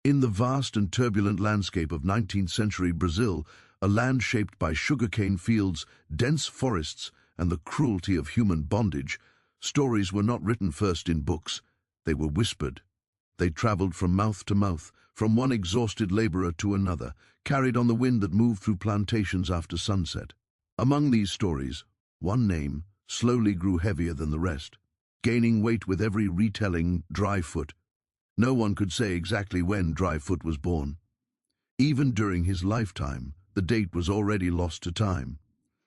In the vast and turbulent landscape of 19th-century Brazil, a land shaped by sugarcane fields, dense forests, and the cruelty of human bondage, stories were not written first in books, they were whispered. They traveled from mouth to mouth, from one exhausted laborer to another, carried on the wind that moved through plantations after sunset. Among these stories, one name slowly grew heavier than the rest, gaining weight with every retelling: Dryfoot. No one could say exactly when Dryfoot was born. Even during his lifetime, the date was already lost to time.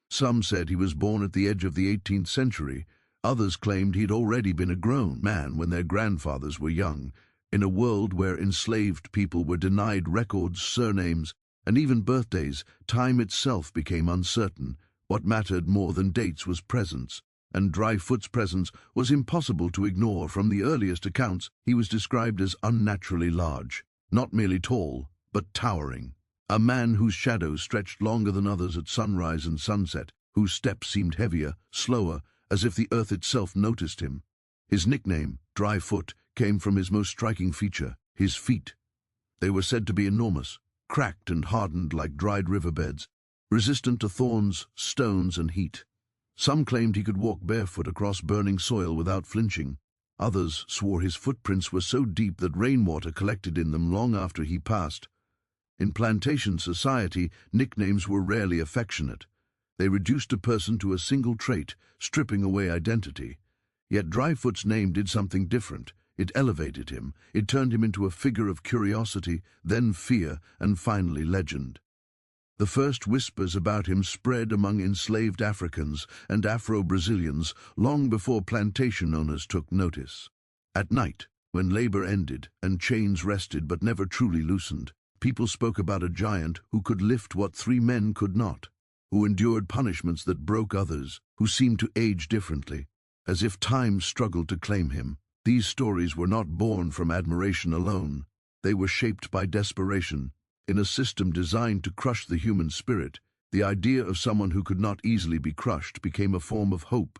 Some said he was born at the edge of the 18th century. Others claimed he'd already been a grown man when their grandfathers were young, in a world where enslaved people were denied records, surnames, and even birthdays. Time itself became uncertain. What mattered more than dates was presence, and Dryfoot's presence was impossible to ignore. From the earliest accounts, he was described as unnaturally large, not merely tall, but towering. A man whose shadow stretched longer than others at sunrise and sunset, whose steps seemed heavier, slower, as if the earth itself noticed him. His nickname, Dryfoot, came from his most striking feature: his feet. They were said to be enormous, cracked and hardened like dried riverbeds, resistant to thorns, stones, and heat. Some claimed he could walk barefoot across burning soil without flinching. Others swore his footprints were so deep that rainwater collected in them long after he passed. In plantation society, nicknames were rarely affectionate. They reduced a person to a single trait, stripping away identity. Yet Dryfoot's name did something different. It elevated him. It turned him into a figure of curiosity, then fear, and finally legend. The first whispers about him spread among enslaved Africans and Afro-Brazilians long before plantation owners took notice. At night, when labor ended and chains rested but never truly loosened, people spoke about a giant who could lift what three men could not, who endured punishments that broke others, who seemed to age differently, as if time struggled to claim him. These stories were not born from admiration alone. They were shaped by desperation. In a system designed to crush the human spirit, the idea of someone who could not easily be crushed became a form of hope.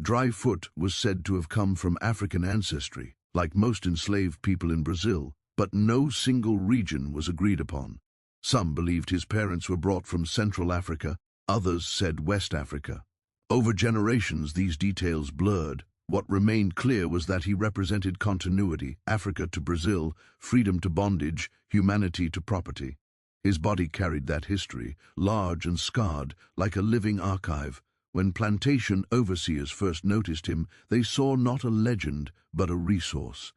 Dryfoot was said to have come from African ancestry, like most enslaved people in Brazil, but no single region was agreed upon. Some believed his parents were brought from Central Africa, others said West Africa. Over generations, these details blurred. What remained clear was that he represented continuity: Africa to Brazil, freedom to bondage, humanity to property. His body carried that history, large and scarred, like a living archive. When plantation overseers first noticed him, they saw not a legend, but a resource.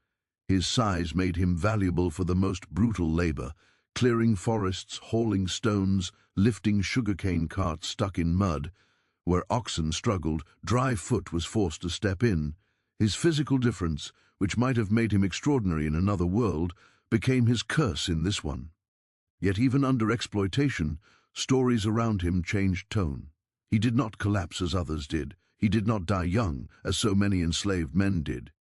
His size made him valuable for the most brutal labor: clearing forests, hauling stones, lifting sugarcane carts stuck in mud. Where oxen struggled, Dryfoot was forced to step in. His physical difference, which might have made him extraordinary in another world, became his curse in this one. Yet even under exploitation, stories around him changed tone. He did not collapse as others did. He did not die young, as so many enslaved men did.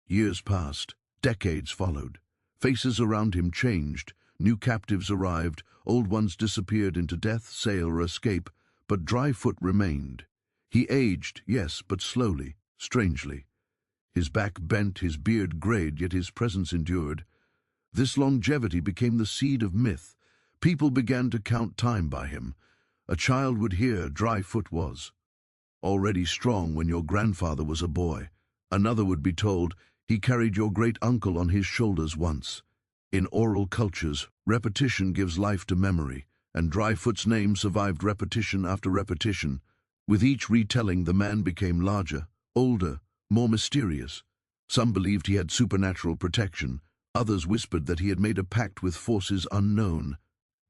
Years passed. Decades followed. Faces around him changed. New captives arrived. Old ones disappeared into death, sale, or escape. But Dryfoot remained. He aged, yes, but slowly, strangely. His back bent, his beard grayed, yet his presence endured. This longevity became the seed of myth. People began to count time by him. A child would hear Dryfoot was already strong when your grandfather was a boy. Another would be told he carried your great-uncle on his shoulders once. In oral cultures, repetition gives life to memory, and Dryfoot's name survived repetition after repetition. With each retelling, the man became larger, older, more mysterious. Some believed he had supernatural protection. Others whispered that he had made a pact with forces unknown.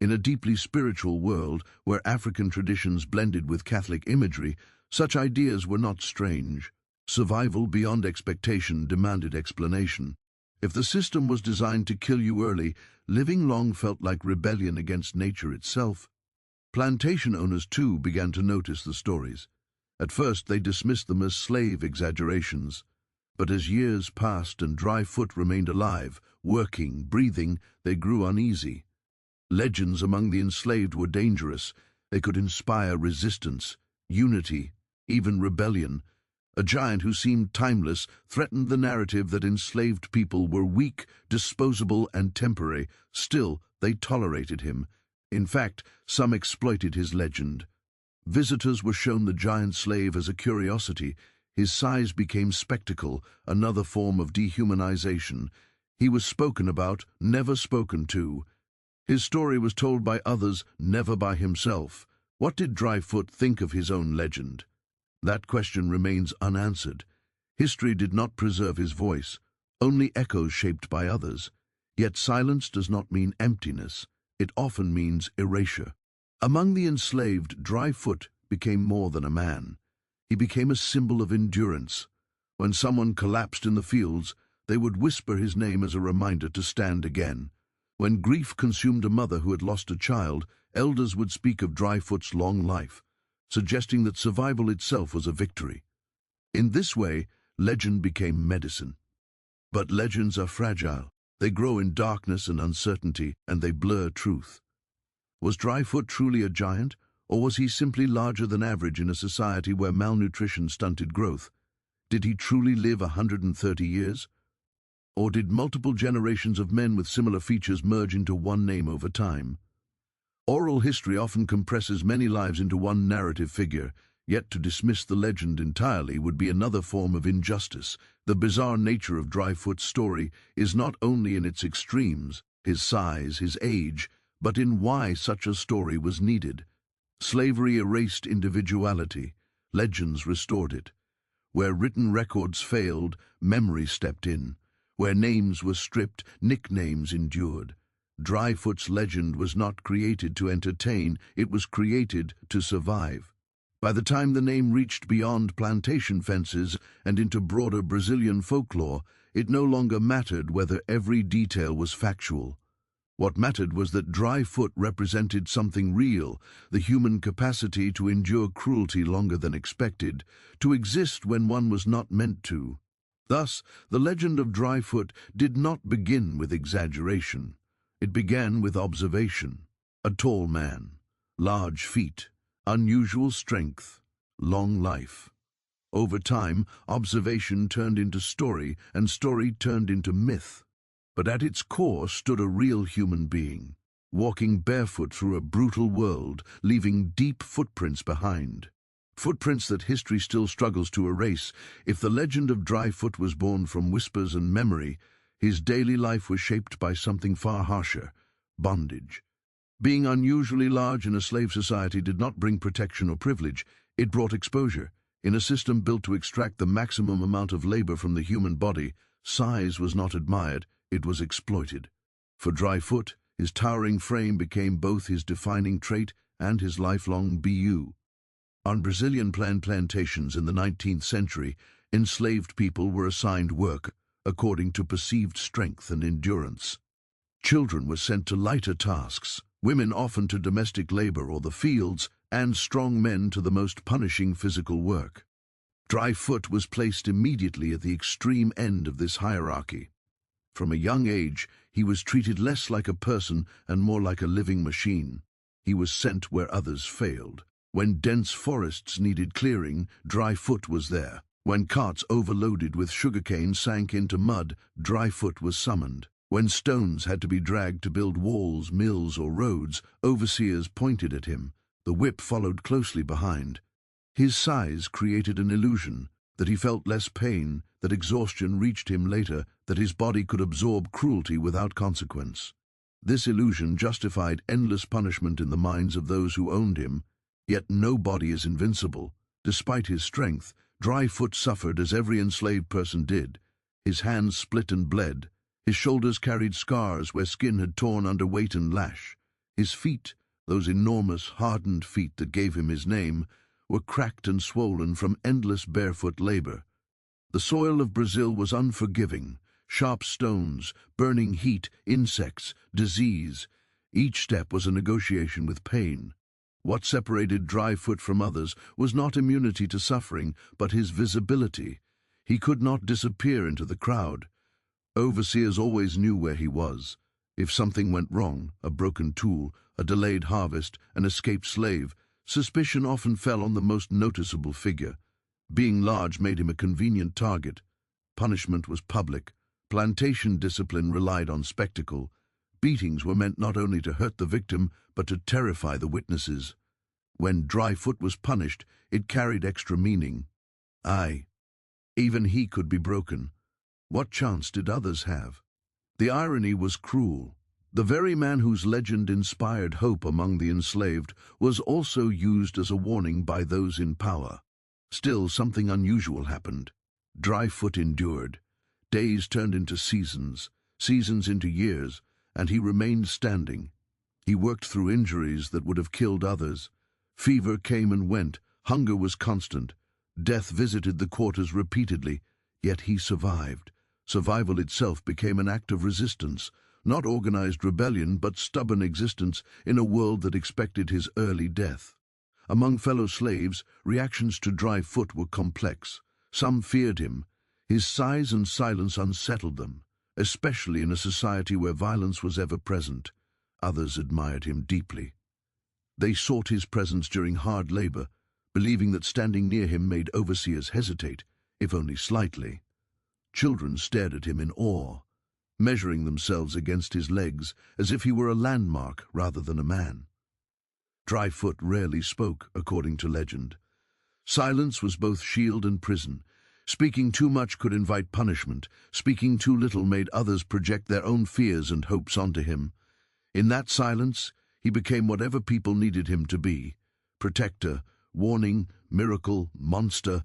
In a deeply spiritual world, where African traditions blended with Catholic imagery, such ideas were not strange. Survival beyond expectation demanded explanation. If the system was designed to kill you early, living long felt like rebellion against nature itself. Plantation owners, too, began to notice the stories. At first, they dismissed them as slave exaggerations. But as years passed and Dryfoot remained alive, working, breathing, they grew uneasy. Legends among the enslaved were dangerous. They could inspire resistance, unity, even rebellion. A giant who seemed timeless threatened the narrative that enslaved people were weak, disposable, and temporary. Still, they tolerated him. In fact, some exploited his legend. Visitors were shown the giant slave as a curiosity. His size became spectacle, another form of dehumanization. He was spoken about, never spoken to. His story was told by others, never by himself. What did Dryfoot think of his own legend? That question remains unanswered. History did not preserve his voice, only echoes shaped by others. Yet silence does not mean emptiness. It often means erasure. Among the enslaved, Dryfoot became more than a man. He became a symbol of endurance. When someone collapsed in the fields, they would whisper his name as a reminder to stand again. When grief consumed a mother who had lost a child, elders would speak of Dryfoot's long life, suggesting that survival itself was a victory. In this way, legend became medicine. But legends are fragile. They grow in darkness and uncertainty, and they blur truth. Was Dryfoot truly a giant, or was he simply larger than average in a society where malnutrition stunted growth? Did he truly live 130 years? Or did multiple generations of men with similar features merge into one name over time? Oral history often compresses many lives into one narrative figure, yet to dismiss the legend entirely would be another form of injustice. The bizarre nature of Dryfoot's story is not only in its extremes, his size, his age, but in why such a story was needed. Slavery erased individuality, legends restored it. Where written records failed, memory stepped in. Where names were stripped, nicknames endured. Dryfoot's legend was not created to entertain, it was created to survive. By the time the name reached beyond plantation fences and into broader Brazilian folklore, it no longer mattered whether every detail was factual. What mattered was that Dryfoot represented something real, the human capacity to endure cruelty longer than expected, to exist when one was not meant to. Thus, the legend of Dryfoot did not begin with exaggeration. It began with observation. A tall man, large feet, unusual strength, long life. Over time, observation turned into story, and story turned into myth. But at its core stood a real human being, walking barefoot through a brutal world, leaving deep footprints behind. Footprints that history still struggles to erase. If the legend of Dryfoot was born from whispers and memory, his daily life was shaped by something far harsher: bondage. Being unusually large in a slave society did not bring protection or privilege, it brought exposure. In a system built to extract the maximum amount of labor from the human body, size was not admired, it was exploited. For Dryfoot, his towering frame became both his defining trait and his lifelong BU. On Brazilian plantations in the 19th century, enslaved people were assigned work according to perceived strength and endurance. Children were sent to lighter tasks, women often to domestic labor or the fields, and strong men to the most punishing physical work. Dryfoot was placed immediately at the extreme end of this hierarchy. From a young age, he was treated less like a person and more like a living machine. He was sent where others failed. When dense forests needed clearing, Dryfoot was there. When carts overloaded with sugarcane sank into mud, Dryfoot was summoned. When stones had to be dragged to build walls, mills, or roads, overseers pointed at him. The whip followed closely behind. His size created an illusion that he felt less pain, that exhaustion reached him later, that his body could absorb cruelty without consequence. This illusion justified endless punishment in the minds of those who owned him. Yet no body is invincible. Despite his strength, Dryfoot suffered as every enslaved person did. His hands split and bled. His shoulders carried scars where skin had torn under weight and lash. His feet, those enormous, hardened feet that gave him his name, were cracked and swollen from endless barefoot labor. The soil of Brazil was unforgiving. Sharp stones, burning heat, insects, disease. Each step was a negotiation with pain. What separated Dryfoot from others was not immunity to suffering, but his visibility. He could not disappear into the crowd. Overseers always knew where he was. If something went wrong, a broken tool, a delayed harvest, an escaped slave, suspicion often fell on the most noticeable figure. Being large made him a convenient target. Punishment was public. Plantation discipline relied on spectacle. Beatings were meant not only to hurt the victim, but to terrify the witnesses. When Dryfoot was punished, it carried extra meaning. Aye, even he could be broken. What chance did others have? The irony was cruel. The very man whose legend inspired hope among the enslaved was also used as a warning by those in power. Still, something unusual happened. Dryfoot endured. Days turned into seasons, seasons into years, and he remained standing. He worked through injuries that would have killed others. Fever came and went, hunger was constant. Death visited the quarters repeatedly, yet he survived. Survival itself became an act of resistance, not organized rebellion but stubborn existence in a world that expected his early death. Among fellow slaves, reactions to Dryfoot were complex. Some feared him. His size and silence unsettled them, especially in a society where violence was ever present. Others admired him deeply. They sought his presence during hard labor, believing that standing near him made overseers hesitate, if only slightly. Children stared at him in awe, measuring themselves against his legs as if he were a landmark rather than a man. Dryfoot rarely spoke, according to legend. Silence was both shield and prison. Speaking too much could invite punishment. Speaking too little made others project their own fears and hopes onto him. In that silence, he became whatever people needed him to be: protector, warning, miracle, monster.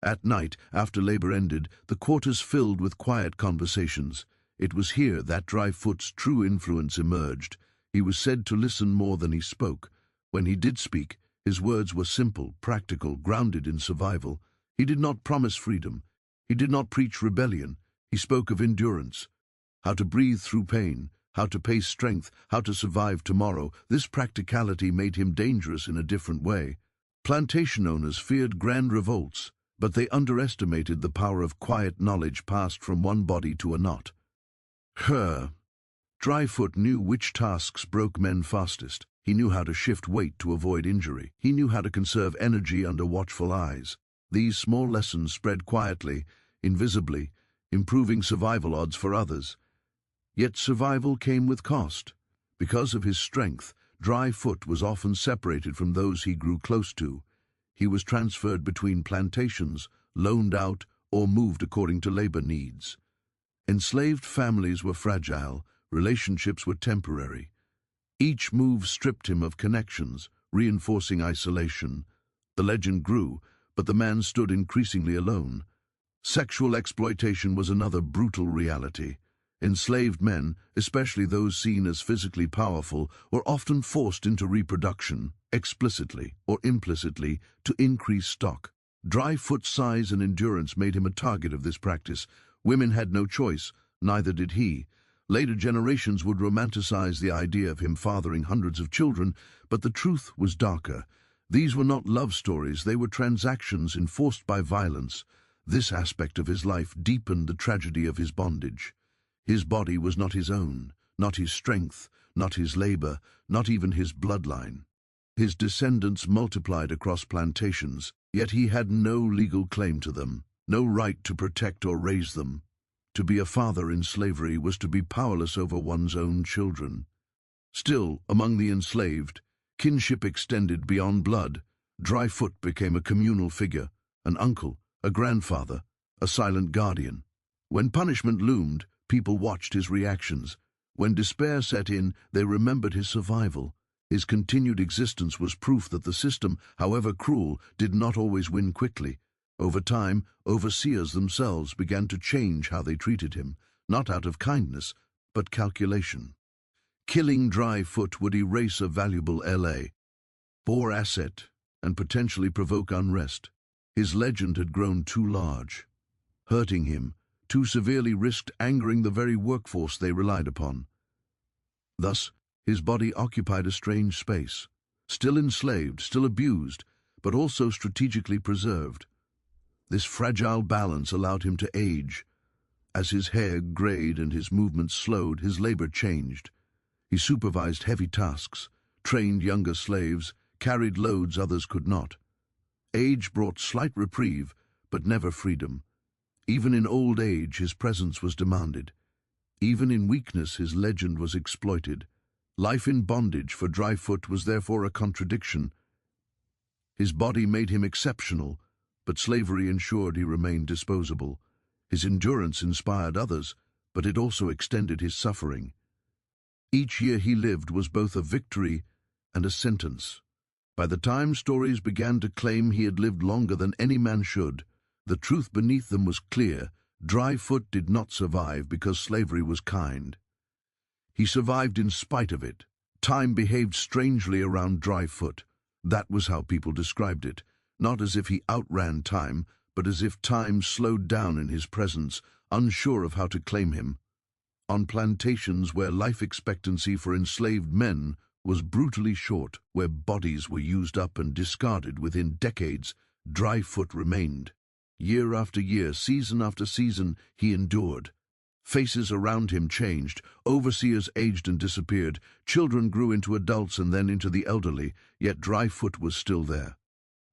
At night, after labor ended, the quarters filled with quiet conversations. It was here that Dryfoot's true influence emerged. He was said to listen more than he spoke. When he did speak, his words were simple, practical, grounded in survival. He did not promise freedom. He did not preach rebellion. He spoke of endurance, how to breathe through pain, how to pace strength, how to survive tomorrow. This practicality made him dangerous in a different way. Plantation owners feared grand revolts, but they underestimated the power of quiet knowledge passed from one body to another. Dryfoot knew which tasks broke men fastest. He knew how to shift weight to avoid injury. He knew how to conserve energy under watchful eyes. These small lessons spread quietly, invisibly, improving survival odds for others. Yet survival came with cost. Because of his strength, Dryfoot was often separated from those he grew close to. He was transferred between plantations, loaned out, or moved according to labor needs. Enslaved families were fragile, relationships were temporary. Each move stripped him of connections, reinforcing isolation. The legend grew, but the man stood increasingly alone. Sexual exploitation was another brutal reality. Enslaved men, especially those seen as physically powerful, were often forced into reproduction, explicitly or implicitly, to increase stock. Dryfoot's size and endurance made him a target of this practice. Women had no choice, neither did he. Later generations would romanticize the idea of him fathering hundreds of children, but the truth was darker. These were not love stories, they were transactions enforced by violence. This aspect of his life deepened the tragedy of his bondage. His body was not his own, not his strength, not his labor, not even his bloodline. His descendants multiplied across plantations, yet he had no legal claim to them, no right to protect or raise them. To be a father in slavery was to be powerless over one's own children. Still, among the enslaved, kinship extended beyond blood. Dryfoot became a communal figure, an uncle, a grandfather, a silent guardian. When punishment loomed, people watched his reactions. When despair set in, they remembered his survival. His continued existence was proof that the system, however cruel, did not always win quickly. Over time, overseers themselves began to change how they treated him, not out of kindness, but calculation. Killing Dryfoot would erase a valuable poor asset, and potentially provoke unrest. His legend had grown too large. Hurting him too severely risked angering the very workforce they relied upon. Thus, his body occupied a strange space, still enslaved, still abused, but also strategically preserved. This fragile balance allowed him to age. As his hair grayed and his movements slowed, his labor changed. He supervised heavy tasks, trained younger slaves, carried loads others could not. Age brought slight reprieve, but never freedom. Even in old age, his presence was demanded. Even in weakness, his legend was exploited. Life in bondage for Dryfoot was therefore a contradiction. His body made him exceptional, but slavery ensured he remained disposable. His endurance inspired others, but it also extended his suffering. Each year he lived was both a victory and a sentence. By the time stories began to claim he had lived longer than any man should, the truth beneath them was clear. Dryfoot did not survive because slavery was kind. He survived in spite of it. Time behaved strangely around Dryfoot. That was how people described it, not as if he outran time, but as if time slowed down in his presence, unsure of how to claim him. On plantations where life expectancy for enslaved men was brutally short, where bodies were used up and discarded within decades, Dryfoot remained. Year after year, season after season, he endured. Faces around him changed, overseers aged and disappeared, children grew into adults and then into the elderly, yet Dryfoot was still there.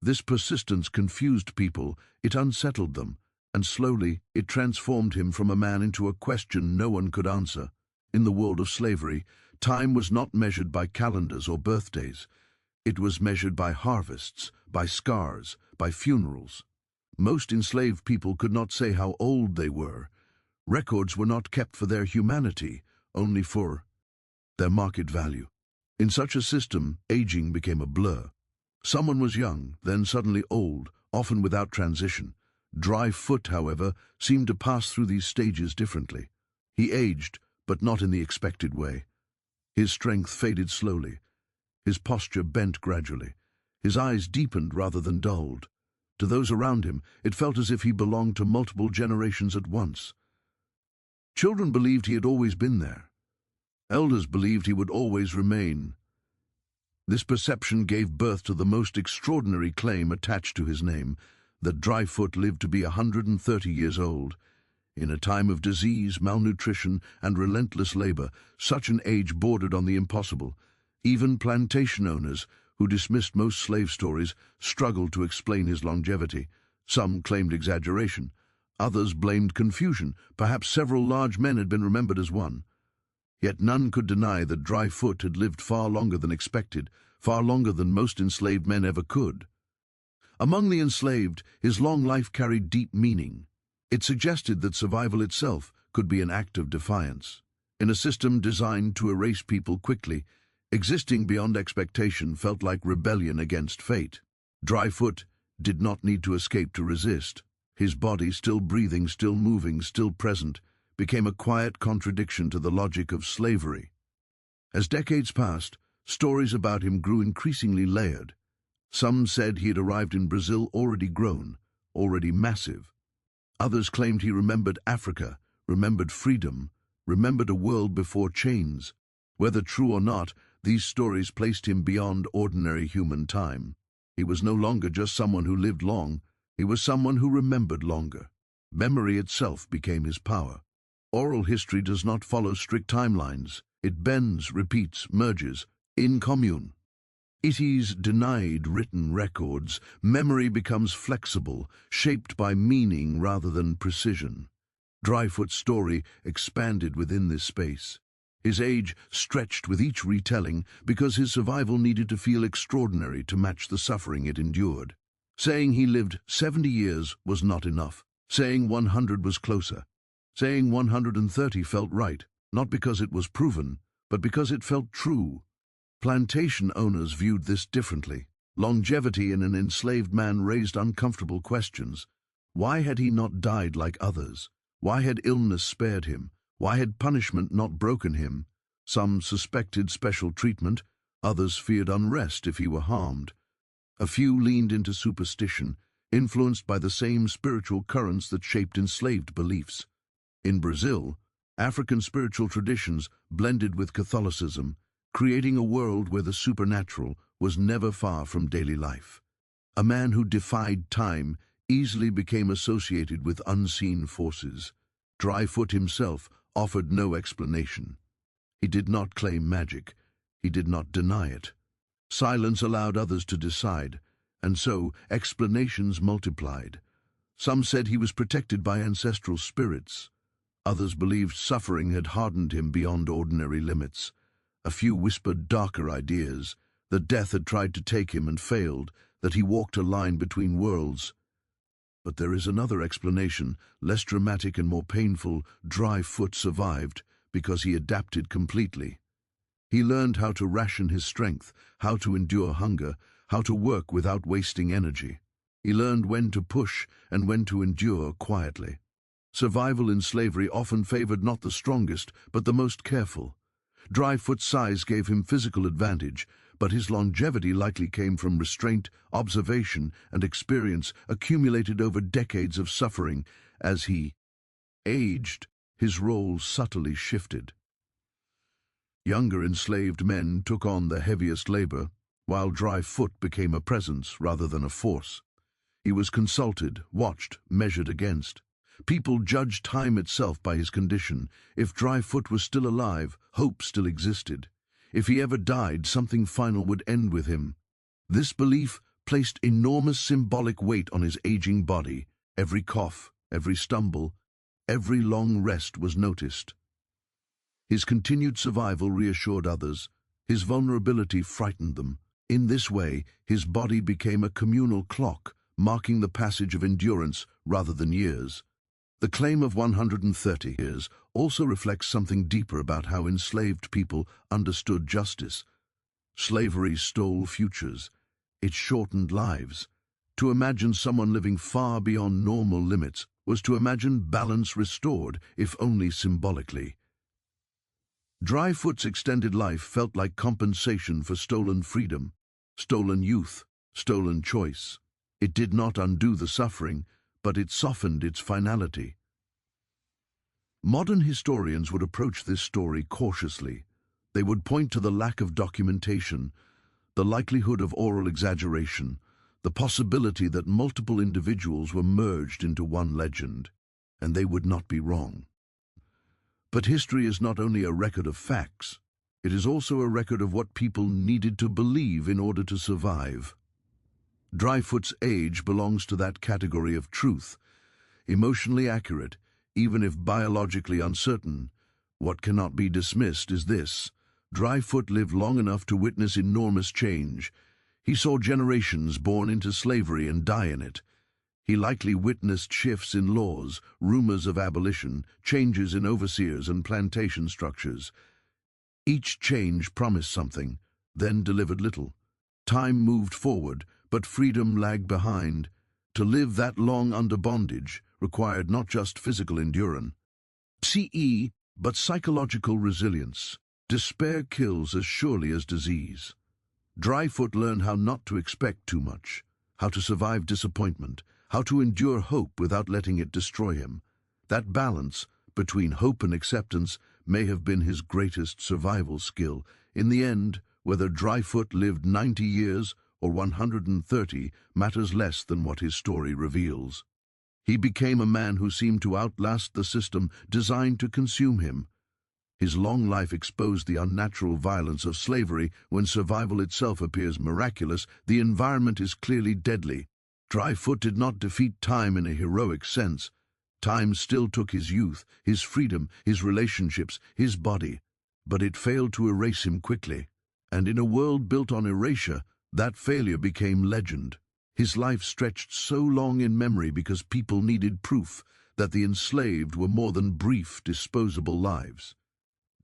This persistence confused people, it unsettled them, and slowly it transformed him from a man into a question no one could answer. In the world of slavery, time was not measured by calendars or birthdays. It was measured by harvests, by scars, by funerals. Most enslaved people could not say how old they were. Records were not kept for their humanity, only for their market value. In such a system, aging became a blur. Someone was young, then suddenly old, often without transition. Dryfoot, however, seemed to pass through these stages differently. He aged, but not in the expected way. His strength faded slowly. His posture bent gradually. His eyes deepened rather than dulled. To those around him, it felt as if he belonged to multiple generations at once. Children believed he had always been there. Elders believed he would always remain. This perception gave birth to the most extraordinary claim attached to his name, that Dryfoot lived to be 130 years old. In a time of disease, malnutrition, and relentless labor, such an age bordered on the impossible. Even plantation owners, who dismissed most slave stories, struggled to explain his longevity. Some claimed exaggeration. Others blamed confusion. Perhaps several large men had been remembered as one. Yet none could deny that Dryfoot had lived far longer than expected, far longer than most enslaved men ever could. Among the enslaved, his long life carried deep meaning. It suggested that survival itself could be an act of defiance. In a system designed to erase people quickly, existing beyond expectation felt like rebellion against fate. Dryfoot did not need to escape to resist. His body, still breathing, still moving, still present, became a quiet contradiction to the logic of slavery. As decades passed, stories about him grew increasingly layered. Some said he had arrived in Brazil already grown, already massive. Others claimed he remembered Africa, remembered freedom, remembered a world before chains. Whether true or not, these stories placed him beyond ordinary human time. He was no longer just someone who lived long, he was someone who remembered longer. Memory itself became his power. Oral history does not follow strict timelines. It bends, repeats, merges, in commune. It is denied written records. Memory becomes flexible, shaped by meaning rather than precision. Dryfoot's story expanded within this space. His age stretched with each retelling because his survival needed to feel extraordinary to match the suffering it endured. Saying he lived 70 years was not enough. Saying 100 was closer. Saying 130 felt right, not because it was proven, but because it felt true. Plantation owners viewed this differently. Longevity in an enslaved man raised uncomfortable questions. Why had he not died like others? Why had illness spared him? Why had punishment not broken him? Some suspected special treatment, others feared unrest if he were harmed. A few leaned into superstition, influenced by the same spiritual currents that shaped enslaved beliefs. In Brazil, African spiritual traditions blended with Catholicism, creating a world where the supernatural was never far from daily life. A man who defied time easily became associated with unseen forces. Dryfoot himself offered no explanation. He did not claim magic. He did not deny it. Silence allowed others to decide, And so explanations multiplied. Some said he was protected by ancestral spirits. Others believed suffering had hardened him beyond ordinary limits. A few whispered darker ideas, that death had tried to take him and failed, that he walked a line between worlds. But there is another explanation, less dramatic and more painful. Dry Foot survived because he adapted completely. He learned how to ration his strength, how to endure hunger, how to work without wasting energy. He learned when to push and when to endure quietly. Survival in slavery often favored not the strongest, but the most careful. Dry Foot's size gave him physical advantage, but his longevity likely came from restraint, observation, and experience accumulated over decades of suffering. As he aged, his role subtly shifted. Younger enslaved men took on the heaviest labor, while Dry Foot became a presence rather than a force. He was consulted, watched, measured against. People judged time itself by his condition. If Dry Foot was still alive, hope still existed. If he ever died, something final would end with him. This belief placed enormous symbolic weight on his aging body. Every cough, every stumble, every long rest was noticed. His continued survival reassured others. His vulnerability frightened them. In this way, his body became a communal clock, marking the passage of endurance rather than years. The claim of 130 years also reflects something deeper about how enslaved people understood justice. Slavery stole futures. It shortened lives. To imagine someone living far beyond normal limits was to imagine balance restored, if only symbolically. Dry Foot's extended life felt like compensation for stolen freedom, stolen youth, stolen choice. It did not undo the suffering, but it softened its finality. Modern historians would approach this story cautiously. They would point to the lack of documentation, the likelihood of oral exaggeration, the possibility that multiple individuals were merged into one legend, and they would not be wrong. But history is not only a record of facts, it is also a record of what people needed to believe in order to survive. Dry Foot's age belongs to that category of truth, emotionally accurate, even if biologically uncertain. What cannot be dismissed is this: Dry Foot lived long enough to witness enormous change. He saw generations born into slavery and die in it. He likely witnessed shifts in laws, rumors of abolition, changes in overseers and plantation structures. Each change promised something, then delivered little. Time moved forward, but freedom lagged behind. To live that long under bondage required not just physical endurance, but psychological resilience. Despair kills as surely as disease. Dry Foot learned how not to expect too much, how to survive disappointment, how to endure hope without letting it destroy him. That balance between hope and acceptance may have been his greatest survival skill. In the end, whether Dry Foot lived 90 years or 130 matters less than what his story reveals. He became a man who seemed to outlast the system designed to consume him. His long life exposed the unnatural violence of slavery. When survival itself appears miraculous, the environment is clearly deadly. Dry Foot did not defeat time in a heroic sense. Time still took his youth, his freedom, his relationships, his body, but it failed to erase him quickly. And in a world built on erasure, that failure became legend. His life stretched so long in memory because people needed proof that the enslaved were more than brief, disposable lives.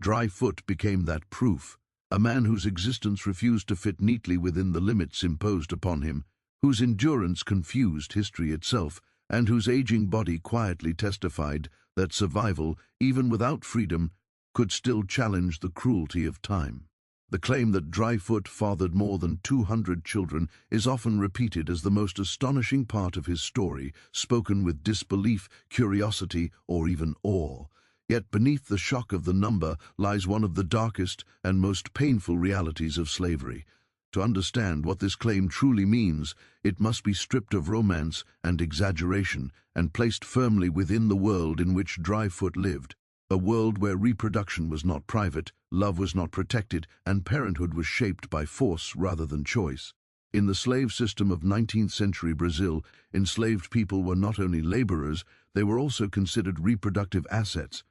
Dry Foot became that proof, a man whose existence refused to fit neatly within the limits imposed upon him, whose endurance confused history itself, and whose aging body quietly testified that survival, even without freedom, could still challenge the cruelty of time. The claim that Dry Foot fathered more than 200 children is often repeated as the most astonishing part of his story, spoken with disbelief, curiosity, or even awe. Yet beneath the shock of the number lies one of the darkest and most painful realities of slavery. To understand what this claim truly means, it must be stripped of romance and exaggeration and placed firmly within the world in which Dry Foot lived. A world where reproduction was not private, love was not protected, and parenthood was shaped by force rather than choice. In the slave system of 19th century Brazil, enslaved people were not only laborers, they were also considered reproductive assets.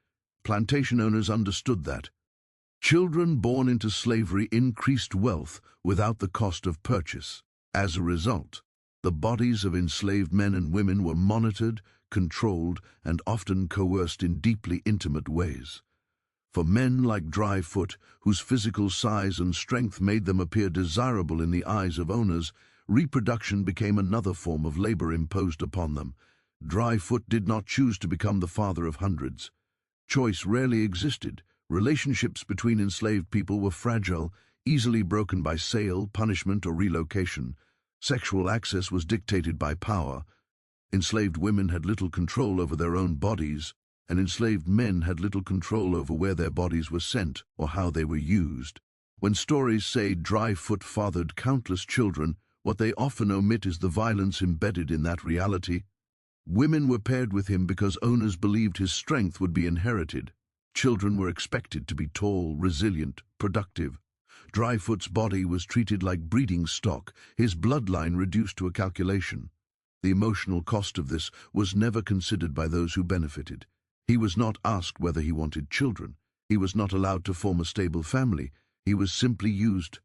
Plantation owners understood that. Children born into slavery increased wealth without the cost of purchase. As a result, the bodies of enslaved men and women were monitored, controlled, and often coerced in deeply intimate ways. For men like Dryfoot, whose physical size and strength made them appear desirable in the eyes of owners, reproduction became another form of labor imposed upon them. Dryfoot did not choose to become the father of hundreds. Choice rarely existed. Relationships between enslaved people were fragile, easily broken by sale, punishment, or relocation. Sexual access was dictated by power. Enslaved women had little control over their own bodies, and enslaved men had little control over where their bodies were sent or how they were used. When stories say Dryfoot fathered countless children, what they often omit is the violence embedded in that reality. Women were paired with him because owners believed his strength would be inherited. Children were expected to be tall, resilient, productive. Dryfoot's body was treated like breeding stock, his bloodline reduced to a calculation. The emotional cost of this was never considered by those who benefited. He was not asked whether he wanted children. He was not allowed to form a stable family. He was simply used.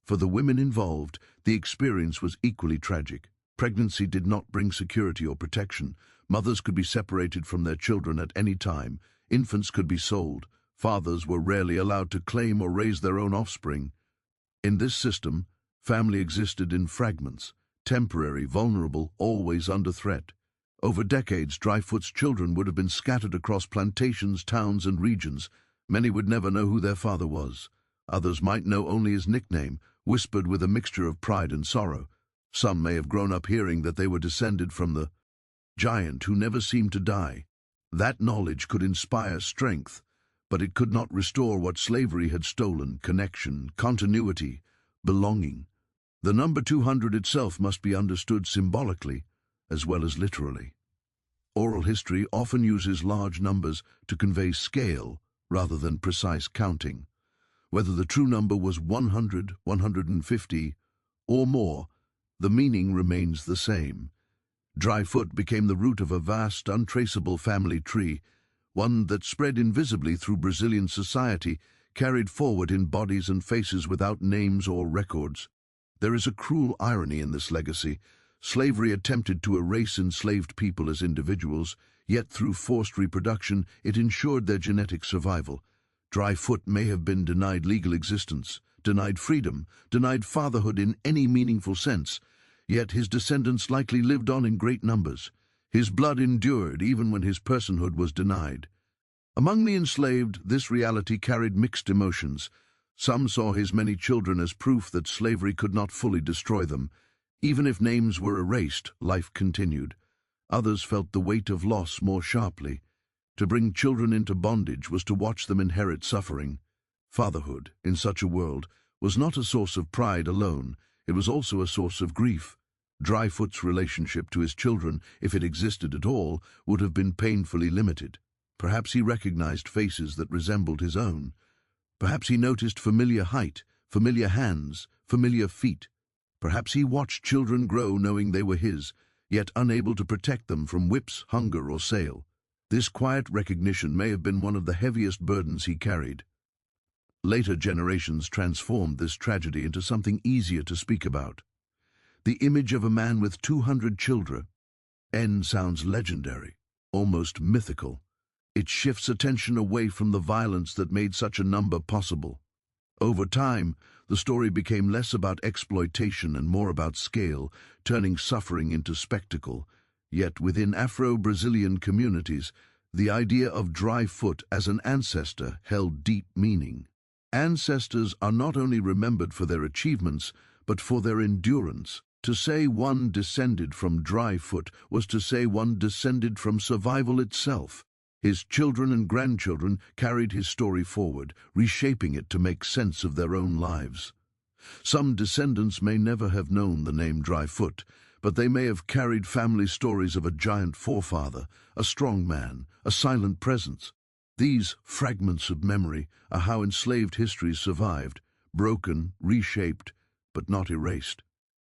For the women involved, the experience was equally tragic. Pregnancy did not bring security or protection. Mothers could be separated from their children at any time. Infants could be sold. Fathers were rarely allowed to claim or raise their own offspring. In this system, family existed in fragments, temporary, vulnerable, always under threat. Over decades, Dryfoot's children would have been scattered across plantations, towns, and regions. Many would never know who their father was. Others might know only his nickname, whispered with a mixture of pride and sorrow. Some may have grown up hearing that they were descended from the giant who never seemed to die. That knowledge could inspire strength, but it could not restore what slavery had stolen: connection, continuity, belonging. The number 200 itself must be understood symbolically as well as literally. Oral history often uses large numbers to convey scale rather than precise counting. Whether the true number was 100, 150, or more, the meaning remains the same. Dryfoot became the root of a vast, untraceable family tree, one that spread invisibly through Brazilian society, carried forward in bodies and faces without names or records. There is a cruel irony in this legacy. Slavery attempted to erase enslaved people as individuals, yet through forced reproduction it ensured their genetic survival. Dryfoot may have been denied legal existence, denied freedom, denied fatherhood in any meaningful sense, yet his descendants likely lived on in great numbers. His blood endured even when his personhood was denied. Among the enslaved, this reality carried mixed emotions. Some saw his many children as proof that slavery could not fully destroy them. Even if names were erased, life continued. Others felt the weight of loss more sharply. To bring children into bondage was to watch them inherit suffering. Fatherhood, in such a world, was not a source of pride alone. It was also a source of grief. Dryfoot's relationship to his children, if it existed at all, would have been painfully limited. Perhaps he recognized faces that resembled his own. Perhaps he noticed familiar height, familiar hands, familiar feet. Perhaps he watched children grow knowing they were his, yet unable to protect them from whips, hunger, or sale. This quiet recognition may have been one of the heaviest burdens he carried. Later generations transformed this tragedy into something easier to speak about. The image of a man with 200 children. Sounds legendary, almost mythical. It shifts attention away from the violence that made such a number possible. Over time, the story became less about exploitation and more about scale, turning suffering into spectacle. Yet within Afro-Brazilian communities, the idea of Dryfoot as an ancestor held deep meaning. Ancestors are not only remembered for their achievements, but for their endurance. To say one descended from Dryfoot was to say one descended from survival itself. His children and grandchildren carried his story forward, reshaping it to make sense of their own lives. Some descendants may never have known the name Dryfoot, but they may have carried family stories of a giant forefather, a strong man, a silent presence. These fragments of memory are how enslaved histories survived, broken, reshaped, but not erased.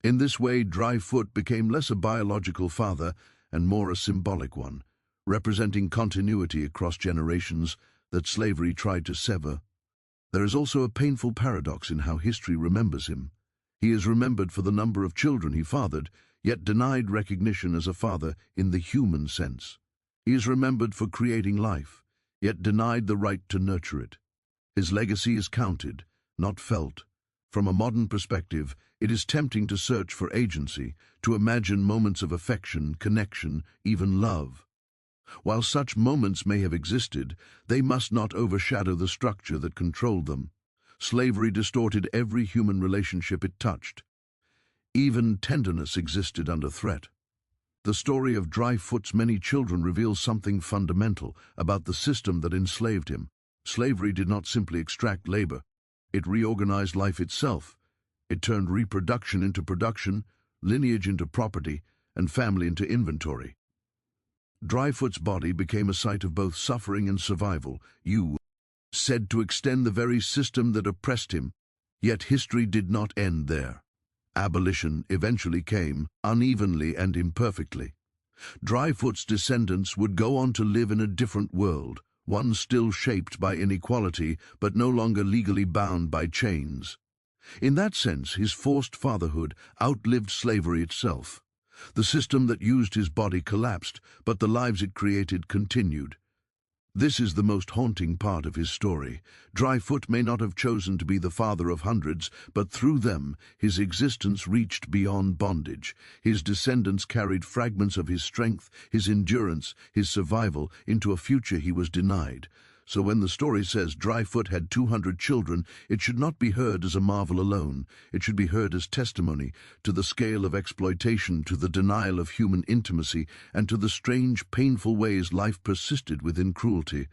In this way, Dryfoot became less a biological father and more a symbolic one, representing continuity across generations that slavery tried to sever. There is also a painful paradox in how history remembers him. He is remembered for the number of children he fathered, yet denied recognition as a father in the human sense. He is remembered for creating life, yet denied the right to nurture it. His legacy is counted, not felt. From a modern perspective, it is tempting to search for agency, to imagine moments of affection, connection, even love. While such moments may have existed, they must not overshadow the structure that controlled them. Slavery distorted every human relationship it touched. Even tenderness existed under threat. The story of Dryfoot's many children reveals something fundamental about the system that enslaved him. Slavery did not simply extract labor. It reorganized life itself. It turned reproduction into production, lineage into property, and family into inventory. Dryfoot's body became a site of both suffering and survival, said to extend the very system that oppressed him. Yet history did not end there. Abolition eventually came, unevenly and imperfectly. Dryfoot's descendants would go on to live in a different world, one still shaped by inequality but no longer legally bound by chains. In that sense, his forced fatherhood outlived slavery itself. The system that used his body collapsed, but the lives it created continued. This is the most haunting part of his story. Dryfoot may not have chosen to be the father of hundreds, but through them, his existence reached beyond bondage. His descendants carried fragments of his strength, his endurance, his survival into a future he was denied. So when the story says Dryfoot had 200 children, it should not be heard as a marvel alone. It should be heard as testimony to the scale of exploitation, to the denial of human intimacy, and to the strange, painful ways life persisted within cruelty.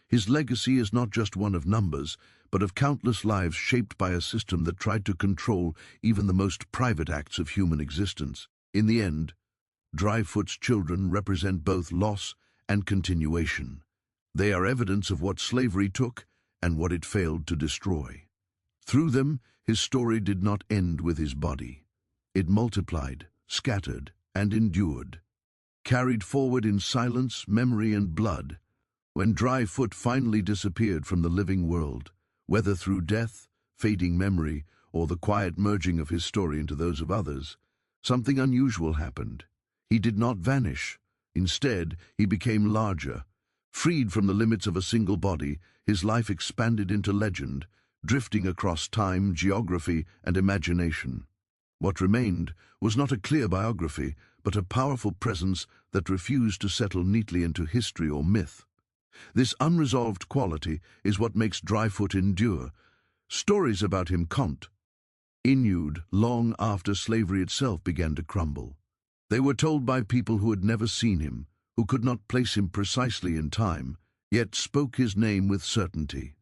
His legacy is not just one of numbers, but of countless lives shaped by a system that tried to control even the most private acts of human existence. In the end, Dryfoot's children represent both loss and continuation. They are evidence of what slavery took and what it failed to destroy. Through them, his story did not end with his body. It multiplied, scattered, and endured, carried forward in silence, memory, and blood. When Dryfoot finally disappeared from the living world, whether through death, fading memory, or the quiet merging of his story into those of others, something unusual happened. He did not vanish. Instead, he became larger. Freed from the limits of a single body, his life expanded into legend, drifting across time, geography, and imagination. What remained was not a clear biography, but a powerful presence that refused to settle neatly into history or myth. This unresolved quality is what makes Dryfoot endure. Stories about him continued long after slavery itself began to crumble. They were told by people who had never seen him, who could not place him precisely in time, yet spoke his name with certainty.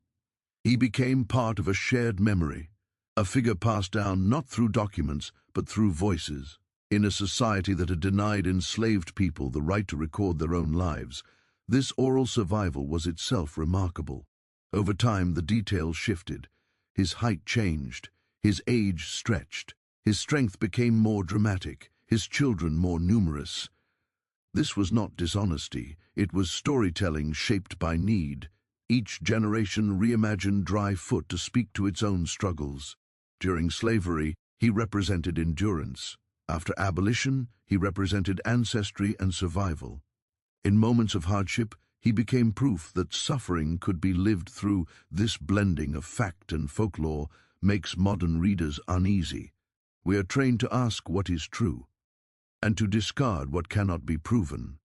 He became part of a shared memory, a figure passed down not through documents, but through voices. In a society that had denied enslaved people the right to record their own lives, this oral survival was itself remarkable. Over time, the details shifted. His height changed, his age stretched, his strength became more dramatic, his children more numerous. This was not dishonesty, it was storytelling shaped by need. Each generation reimagined Dryfoot to speak to its own struggles. During slavery, he represented endurance. After abolition, he represented ancestry and survival. In moments of hardship, he became proof that suffering could be lived through. This blending of fact and folklore makes modern readers uneasy. We are trained to ask what is true, and to discard what cannot be proven.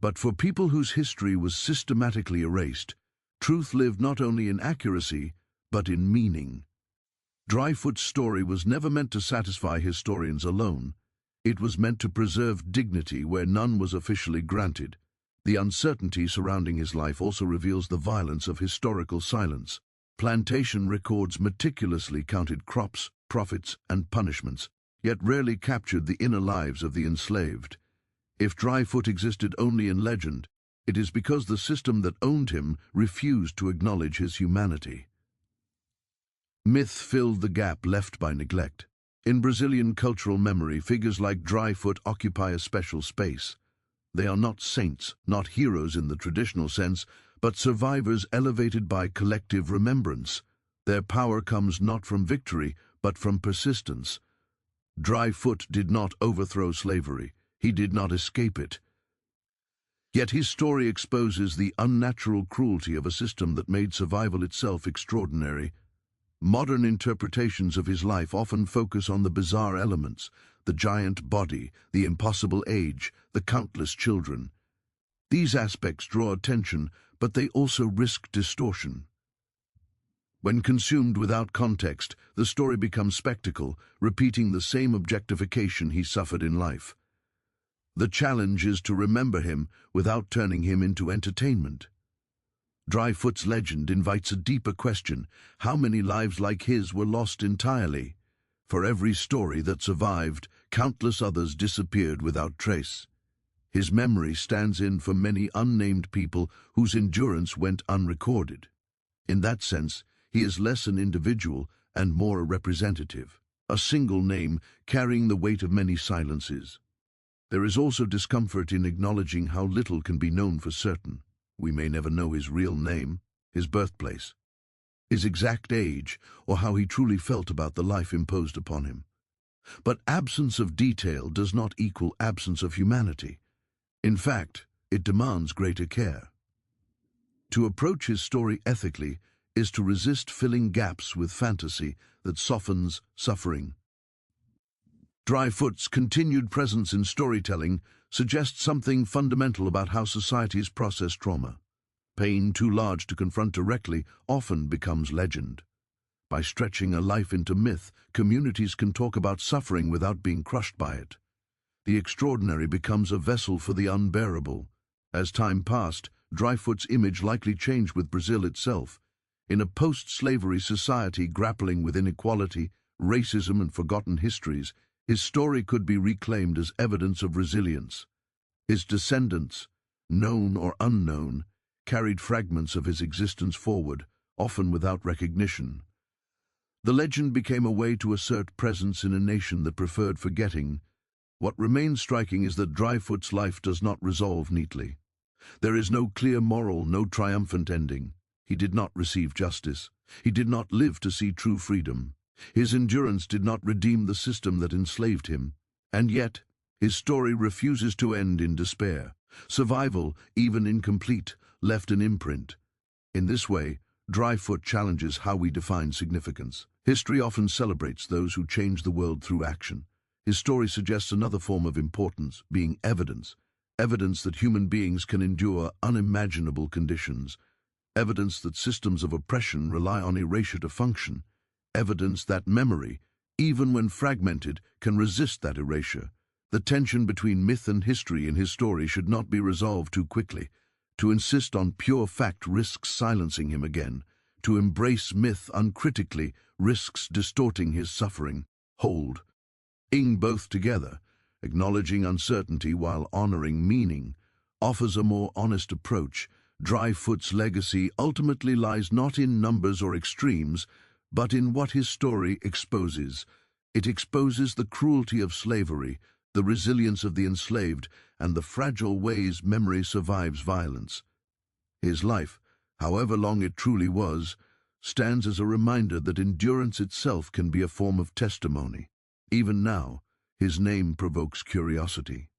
But for people whose history was systematically erased, truth lived not only in accuracy, but in meaning. Dryfoot's story was never meant to satisfy historians alone. It was meant to preserve dignity where none was officially granted. The uncertainty surrounding his life also reveals the violence of historical silence. Plantation records meticulously counted crops, profits, and punishments, yet rarely captured the inner lives of the enslaved. If Dryfoot existed only in legend, it is because the system that owned him refused to acknowledge his humanity. Myth filled the gap left by neglect. In Brazilian cultural memory, figures like Dryfoot occupy a special space. They are not saints, not heroes in the traditional sense, but survivors elevated by collective remembrance. Their power comes not from victory, but from persistence. Dryfoot did not overthrow slavery. He did not escape it. Yet his story exposes the unnatural cruelty of a system that made survival itself extraordinary. Modern interpretations of his life often focus on the bizarre elements: the giant body, the impossible age, the countless children. These aspects draw attention, but they also risk distortion. When consumed without context, the story becomes spectacle, repeating the same objectification he suffered in life. The challenge is to remember him without turning him into entertainment. Dryfoot's legend invites a deeper question: how many lives like his were lost entirely? For every story that survived, countless others disappeared without trace. His memory stands in for many unnamed people whose endurance went unrecorded. In that sense, he is less an individual and more a representative, a single name carrying the weight of many silences. There is also discomfort in acknowledging how little can be known for certain. We may never know his real name, his birthplace, his exact age, or how he truly felt about the life imposed upon him. But absence of detail does not equal absence of humanity. In fact, it demands greater care. To approach his story ethically is to resist filling gaps with fantasy that softens suffering. Dryfoot's continued presence in storytelling suggests something fundamental about how societies process trauma. Pain too large to confront directly often becomes legend. By stretching a life into myth, communities can talk about suffering without being crushed by it. The extraordinary becomes a vessel for the unbearable. As time passed, Dryfoot's image likely changed with Brazil itself. In a post-slavery society grappling with inequality, racism, and forgotten histories, his story could be reclaimed as evidence of resilience. His descendants, known or unknown, carried fragments of his existence forward, often without recognition. The legend became a way to assert presence in a nation that preferred forgetting. What remains striking is that Dryfoot's life does not resolve neatly. There is no clear moral, no triumphant ending. He did not receive justice. He did not live to see true freedom. His endurance did not redeem the system that enslaved him. And yet, his story refuses to end in despair. Survival, even incomplete, left an imprint. In this way, Dryfoot challenges how we define significance. History often celebrates those who change the world through action. His story suggests another form of importance, being evidence. Evidence that human beings can endure unimaginable conditions. Evidence that systems of oppression rely on erasure to function. Evidence that memory, even when fragmented, can resist that erasure. The tension between myth and history in his story should not be resolved too quickly. To insist on pure fact risks silencing him again. To embrace myth uncritically risks distorting his suffering. Hold. Ing both together, acknowledging uncertainty while honoring meaning, offers a more honest approach. Dryfoot's legacy ultimately lies not in numbers or extremes, but in what his story exposes. It exposes the cruelty of slavery, the resilience of the enslaved, and the fragile ways memory survives violence. His life, however long it truly was, stands as a reminder that endurance itself can be a form of testimony. Even now, his name provokes curiosity.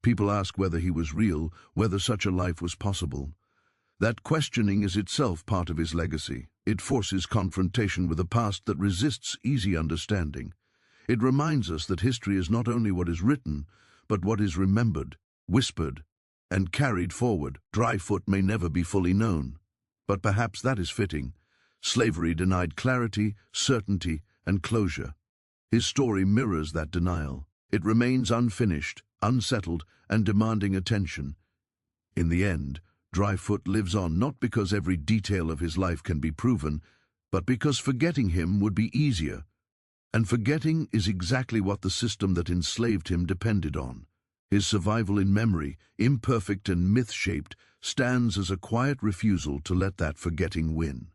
People ask whether he was real, whether such a life was possible. That questioning is itself part of his legacy. It forces confrontation with a past that resists easy understanding. It reminds us that history is not only what is written, but what is remembered, whispered, and carried forward. Dryfoot may never be fully known, but perhaps that is fitting. Slavery denied clarity, certainty, and closure. His story mirrors that denial. It remains unfinished, unsettled, and demanding attention. In the end, Dryfoot lives on not because every detail of his life can be proven, but because forgetting him would be easier. And forgetting is exactly what the system that enslaved him depended on. His survival in memory, imperfect and myth-shaped, stands as a quiet refusal to let that forgetting win.